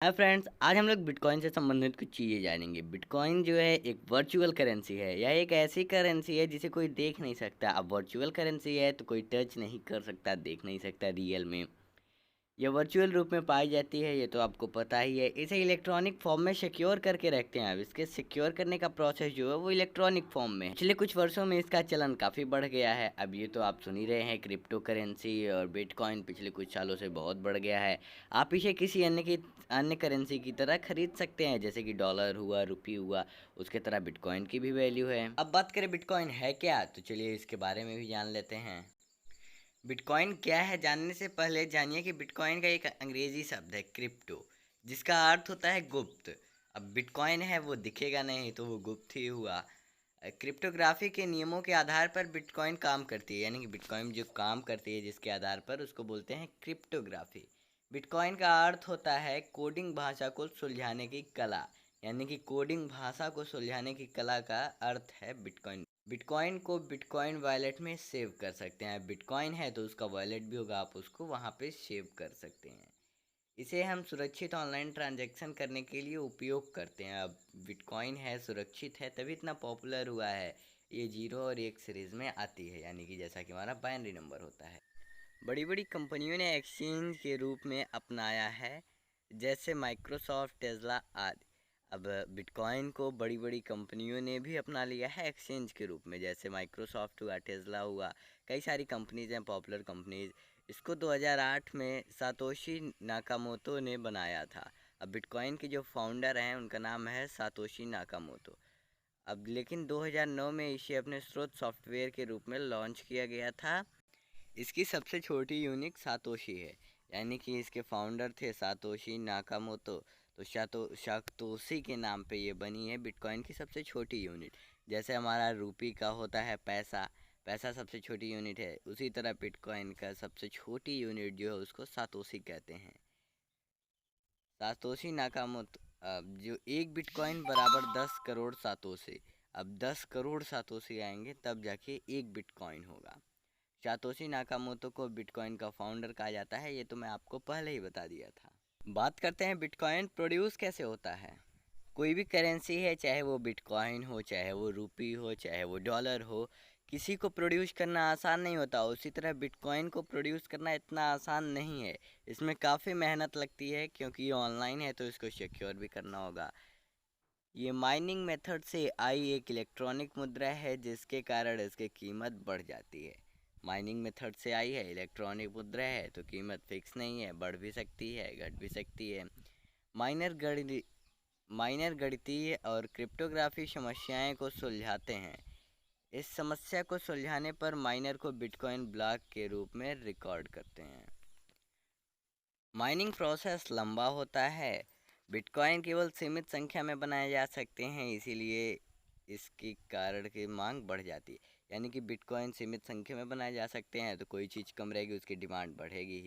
Hi friends, आज हम लोग बिटकॉइन से संबंधित कुछ चीज़ें जानेंगे। बिटकॉइन जो है एक वर्चुअल करेंसी है। यह एक ऐसी करेंसी है जिसे कोई देख नहीं सकता। अब वर्चुअल करेंसी है तो कोई टच नहीं कर सकता, देख नहीं सकता रियल में। ये वर्चुअल रूप में पाई जाती है, ये तो आपको पता ही है। इसे इलेक्ट्रॉनिक फॉर्म में सिक्योर करके रखते हैं। अब इसके सिक्योर करने का प्रोसेस जो है वो इलेक्ट्रॉनिक फॉर्म में है। पिछले कुछ वर्षों में इसका चलन काफ़ी बढ़ गया है। अब ये तो आप सुन ही रहे हैं, क्रिप्टो करेंसी और बिटकॉइन पिछले कुछ सालों से बहुत बढ़ गया है। आप इसे किसी अन्य करेंसी की तरह खरीद सकते हैं, जैसे कि डॉलर हुआ, रुपी हुआ, उसके तरह बिटकॉइन की भी वैल्यू है। अब बात करें बिटकॉइन है क्या, तो चलिए इसके बारे में भी जान लेते हैं। बिटकॉइन क्या है, जानने से पहले जानिए कि बिटकॉइन का एक अंग्रेजी शब्द है क्रिप्टो, जिसका अर्थ होता है गुप्त। अब बिटकॉइन है वो दिखेगा नहीं, तो वो गुप्त ही हुआ। क्रिप्टोग्राफी के नियमों के आधार पर बिटकॉइन काम करती है, यानी कि बिटकॉइन जो काम करती है जिसके आधार पर, उसको बोलते हैं क्रिप्टोग्राफी। बिटकॉइन का अर्थ होता है कोडिंग भाषा को सुलझाने की कला, यानी कि कोडिंग भाषा को सुलझाने की कला का अर्थ है बिटकॉइन। बिटकॉइन को बिटकॉइन वॉलेट में सेव कर सकते हैं। बिटकॉइन है तो उसका वॉलेट भी होगा, आप उसको वहाँ पे सेव कर सकते हैं। इसे हम सुरक्षित ऑनलाइन ट्रांजैक्शन करने के लिए उपयोग करते हैं। अब बिटकॉइन है, सुरक्षित है, तभी इतना पॉपुलर हुआ है। ये 0 और 1 सीरीज़ में आती है, यानी कि जैसा कि हमारा बाइनरी नंबर होता है। बड़ी बड़ी कंपनियों ने एक्सचेंज के रूप में अपनाया है, जैसे माइक्रोसॉफ्ट, टेस्ला आदि। अब बिटकॉइन को बड़ी बड़ी कंपनियों ने भी अपना लिया है एक्सचेंज के रूप में, जैसे माइक्रोसॉफ्ट हुआ, टेस्ला हुआ, कई सारी कंपनीज हैं, पॉपुलर कंपनीज। इसको 2008 में सातोशी नाकामोतो ने बनाया था। अब बिटकॉइन के जो फाउंडर हैं उनका नाम है सातोशी नाकामोतो। अब लेकिन 2009 में इसे अपने स्रोत सॉफ्टवेयर के रूप में लॉन्च किया गया था। इसकी सबसे छोटी यूनिट सातोशी है, यानी कि इसके फाउंडर थे सातोशी नाकामोतो। तो सातोशी के नाम पे ये बनी है बिटकॉइन की सबसे छोटी यूनिट। जैसे हमारा रूपी का होता है पैसा, पैसा सबसे छोटी यूनिट है, उसी तरह बिटकॉइन का सबसे छोटी यूनिट जो है उसको सातोशी कहते हैं। Satoshi Nakamoto. अब जो एक बिटकॉइन बराबर 10 करोड़ सातोशी। अब 10 करोड़ सातोशी आएंगे तब जाके एक बिटकॉइन होगा। सातोशी नाकामोतो को बिटकॉइन का फाउंडर कहा जाता है, ये तो मैं आपको पहले ही बता दिया था। बात करते हैं बिटकॉइन प्रोड्यूस कैसे होता है। कोई भी करेंसी है, चाहे वो बिटकॉइन हो, चाहे वो रुपी हो, चाहे वो डॉलर हो, किसी को प्रोड्यूस करना आसान नहीं होता। उसी तरह बिटकॉइन को प्रोड्यूस करना इतना आसान नहीं है। इसमें काफ़ी मेहनत लगती है, क्योंकि ये ऑनलाइन है तो इसको सिक्योर भी करना होगा। ये माइनिंग मेथड से आई एक इलेक्ट्रॉनिक मुद्रा है, जिसके कारण इसकी कीमत बढ़ जाती है। माइनिंग मेथड से आई है, इलेक्ट्रॉनिक मुद्रा है, तो कीमत फिक्स नहीं है, बढ़ भी सकती है, घट भी सकती है। माइनर गणि माइनर गणितीय और क्रिप्टोग्राफी समस्याएं को सुलझाते हैं। इस समस्या को सुलझाने पर माइनर को बिटकॉइन ब्लॉक के रूप में रिकॉर्ड करते हैं। माइनिंग प्रोसेस लंबा होता है। बिटकॉइन केवल सीमित संख्या में बनाए जा सकते हैं, इसीलिए इसके कारण की मांग बढ़ जाती है। यानी कि बिटकॉइन सीमित संख्या में बनाए जा सकते हैं तो कोई चीज़ कम रहेगी, उसकी डिमांड बढ़ेगी ही।